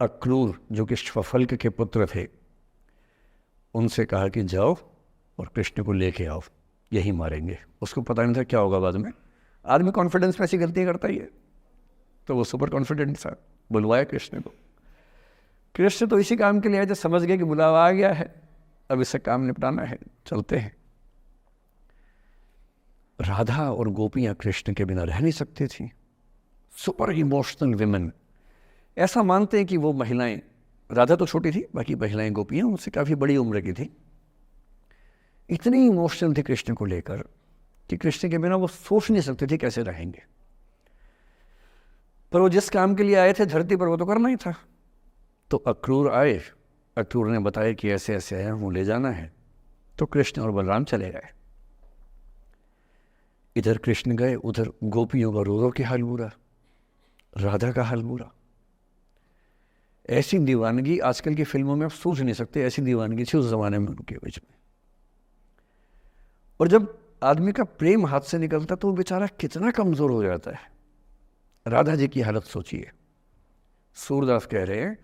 अक्रूर जो कि श्वफल्क के पुत्र थे, उनसे कहा कि जाओ और कृष्ण को लेके आओ, यही मारेंगे। उसको पता नहीं था क्या होगा बाद में। आदमी कॉन्फिडेंस में ऐसी गलतियाँ करता ही है, तो वो सुपर कॉन्फिडेंट था, बुलवाया कृष्ण को। कृष्ण तो इसी काम के लिए आए थे, समझ गए कि बुलावा आ गया है, अब इससे काम निपटाना है, चलते हैं। राधा और गोपियाँ कृष्ण के बिना रह नहीं सकती थी। सुपर इमोशनल विमेन, ऐसा मानते हैं कि वो महिलाएं, राधा तो छोटी थी, बाकी महिलाएं गोपियाँ उनसे काफ़ी बड़ी उम्र की थी, इतनी इमोशनल थी कृष्ण को लेकर कि कृष्ण के बिना वो सोच नहीं सकते थे कैसे रहेंगे। पर वो जिस काम के लिए आए थे धरती पर, वो तो करना ही था। तो अक्रूर आए, अक्रूर ने बताया कि ऐसे ऐसे आया हूँ, ले जाना है। तो कृष्ण और बलराम चले गए। इधर कृष्ण गए, उधर गोपियों का रो रो के हाल बुरा, राधा का हाल बुरा। ऐसी दीवानगी आजकल की फिल्मों में आप सोच नहीं सकते, ऐसी दीवानगी थी उस जमाने में उनके बीच में। और जब आदमी का प्रेम हाथ से निकलता तो वो बेचारा कितना कमजोर हो जाता है। राधा जी की हालत सोचिए। सूरदास कह रहे हैं,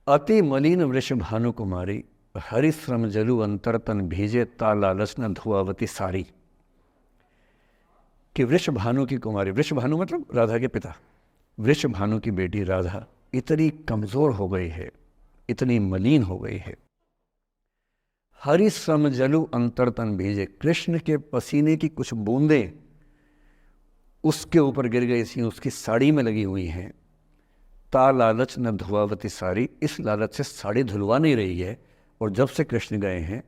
अति मलिन वृष भानु कुमारी, हरिश्रम जलु अंतर तन भीजे, ता लालच न धुआवती सारी। कि वृष भानु की कुमारी, वृष भानु मतलब राधा के पिता, वृष भानु की बेटी राधा इतनी कमजोर हो गई है, इतनी मलिन हो गई है। हरिश्रम जलु अंतर तन भीजे, कृष्ण के पसीने की कुछ बूंदें उसके ऊपर गिर गई थी, उसकी साड़ी में लगी हुई हैं। ता लालच न धुआवती साड़ी, इस लालच से साड़ी धुलवा नहीं रही है। और जब से कृष्ण गए हैं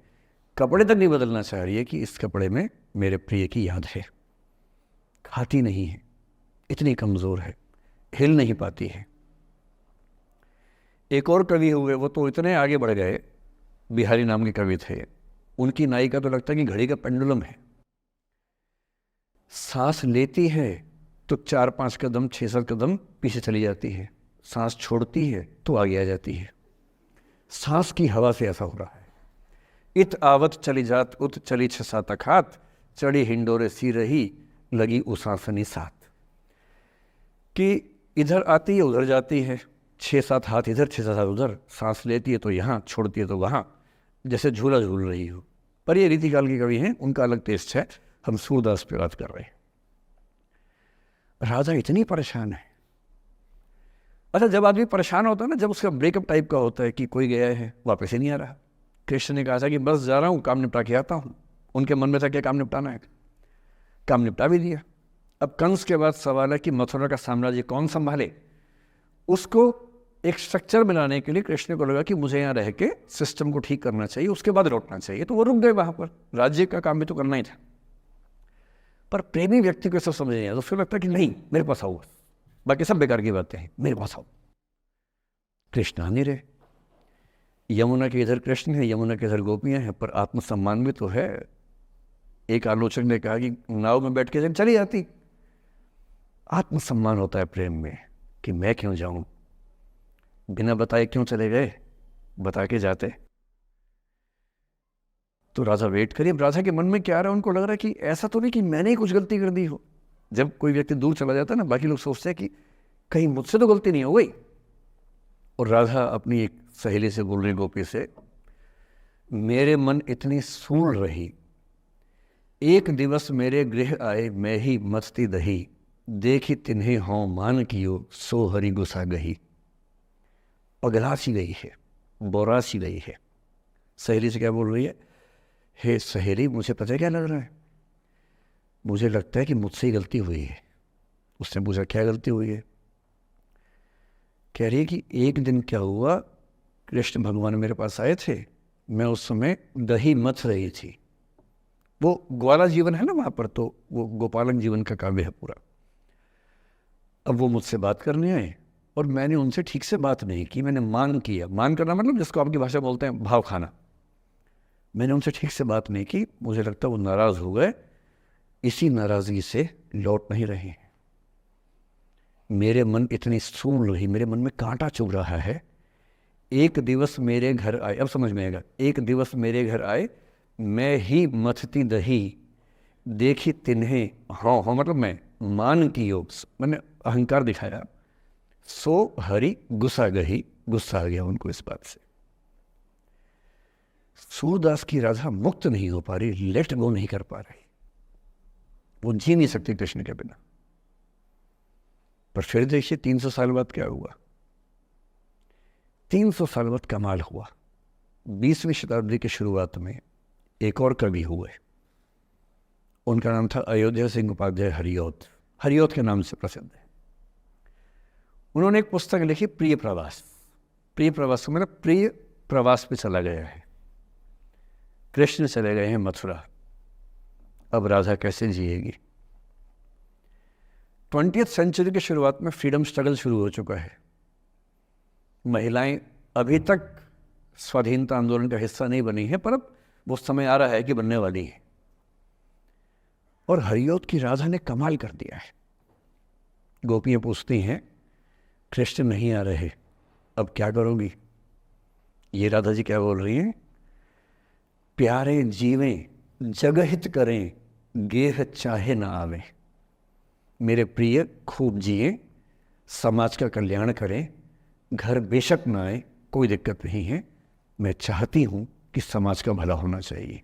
कपड़े तक नहीं बदलना चाह रही है कि इस कपड़े में मेरे प्रिय की याद है। खाती नहीं है, इतनी कमज़ोर है, हिल नहीं पाती है। एक और कवि हुए, वो तो इतने आगे बढ़ गए, बिहारी नाम के कवि थे, उनकी नायिका तो लगता है कि घड़ी का पेंडुलम है। सांस लेती है तो 4-5 कदम 6-7 कदम पीछे चली जाती है, सांस छोड़ती है तो आगे आ जाती है। सांस की हवा से ऐसा हो रहा है। इत आवत चली जात उत चली 6-7 अखात, चढ़ी हिंडोरे सी रही लगी उसासनी साथ। कि इधर आती है उधर जाती है, 6-7 हाथ इधर 6-7 हाथ उधर, सांस लेती है तो यहाँ, छोड़ती है तो वहाँ, जैसे झूला झूल रही हो। पर ये रीतिकाल के कवि हैं, उनका अलग टेस्ट है, हम सूरदास पे बात कर रहे हैं। राधा इतनी परेशान है। अच्छा, जब आदमी परेशान होता है ना, जब उसका ब्रेकअप टाइप का होता है कि कोई गया है वापस ही नहीं आ रहा, कृष्ण ने कहा था कि बस जा रहा हूँ, काम निपटा के आता हूँ। उनके मन में था क्या काम निपटाना है, काम निपटा भी दिया। अब कंस के बाद सवाल है कि मथुरा का साम्राज्य कौन संभाले। उसको एक स्ट्रक्चर बनाने के लिए कृष्ण को लगा कि मुझे यहाँ रह के सिस्टम को ठीक करना चाहिए, उसके बाद लौटना चाहिए। तो वो रुक गए वहाँ पर, राज्य का काम भी तो करना ही था। पर प्रेमी व्यक्ति को सब समझ नहीं आया, तो फिर लगता कि नहीं मेरे पास आओ, बाकी सब बेकार की बातें हैं, मेरे पास आओ। कृष्ण आ नहीं रहे। यमुना के इधर कृष्ण है, यमुना के इधर गोपियाँ हैं, पर आत्मसम्मान भी तो है। एक आलोचक ने कहा कि नाव में बैठ के चली जाती। आत्मसम्मान होता है प्रेम में कि मैं क्यों जाऊं, बिना बताए क्यों चले गए, बता के जाते। तो राधा वेट करिए। राधा के मन में क्या आ रहा है, उनको लग रहा है कि ऐसा तो नहीं कि मैंने ही कुछ गलती कर दी हो। जब कोई व्यक्ति दूर चला जाता है ना, बाकी लोग सोचते हैं कि कहीं मुझसे तो गलती नहीं हो गई। और राधा अपनी एक सहेली से बोल रही, गोपी से, मेरे मन इतनी सूल रही, एक दिवस मेरे गृह आए मैं ही मस्ती दही, देखी तिन्हें हों मान कियो सो हरि गुस्सा गही। पगला सी गई है, बोरा सी गई है। सहेली से क्या बोल रही है, हे सहेली, मुझे पता है क्या लग रहा है, मुझे लगता है कि मुझसे ही गलती हुई है। उसने पूछा क्या गलती हुई है। कह रही है कि एक दिन क्या हुआ, कृष्ण भगवान मेरे पास आए थे, मैं उस समय दही मथ रही थी। वो ग्वाला जीवन है ना वहाँ पर, तो वो गोपालन जीवन का काव्य है पूरा। अब वो मुझसे बात करने आए और मैंने उनसे ठीक से बात नहीं की, मैंने मान किया। मान करना मतलब जिसको आपकी भाषा बोलते हैं भाव खाना। मैंने उनसे ठीक से बात नहीं की, मुझे लगता वो नाराज़ हो गए, इसी नाराज़गी से लौट नहीं रहे हैं। मेरे मन इतनी सून रही, मेरे मन में कांटा चुभ रहा है। एक दिवस मेरे घर आए, अब समझ में आएगा, एक दिवस मेरे घर आए मैं ही मथती दही, देखी तिन्हें हाँ हाँ मतलब मैं मान की योग, मैंने अहंकार दिखाया सो हरि गुस्सा गही, गुस्सा आ गया उनको इस बात से। सूरदास की राधा मुक्त नहीं हो पा रही, लेट गो नहीं कर पा रही, वो जी नहीं सकती कृष्ण के बिना। पर फिर देखिए 300 साल बाद क्या हुआ। 300 साल बाद कमाल हुआ। 20वीं शताब्दी की शुरुआत में एक और कवि हुए, उनका नाम था अयोध्या सिंह उपाध्याय हरिऔध। हरिऔध के नाम से प्रसिद्ध है। उन्होंने एक पुस्तक लिखी, प्रिय प्रवास। प्रिय प्रवास का मतलब प्रिय प्रवास पे चला गया है, कृष्ण चले गए हैं मथुरा, अब राधा कैसे जिएगी। 20वीं सेंचुरी की शुरुआत में फ्रीडम स्ट्रगल शुरू हो चुका है। महिलाएं अभी तक स्वाधीनता आंदोलन का हिस्सा नहीं बनी है, पर अब वो समय आ रहा है कि बनने वाली है। और हरिऔध की राधा ने कमाल कर दिया है। गोपियां पूछती हैं, कृष्ण नहीं आ रहे, अब क्या करोगी। ये राधा जी क्या बोल रही हैं, प्यारे जीवें जगहित करें, गेह चाहे ना आवे। मेरे प्रिय खूब जिए, समाज का कल्याण करें, घर बेशक ना आए, कोई दिक्कत नहीं है, मैं चाहती हूँ कि समाज का भला होना चाहिए।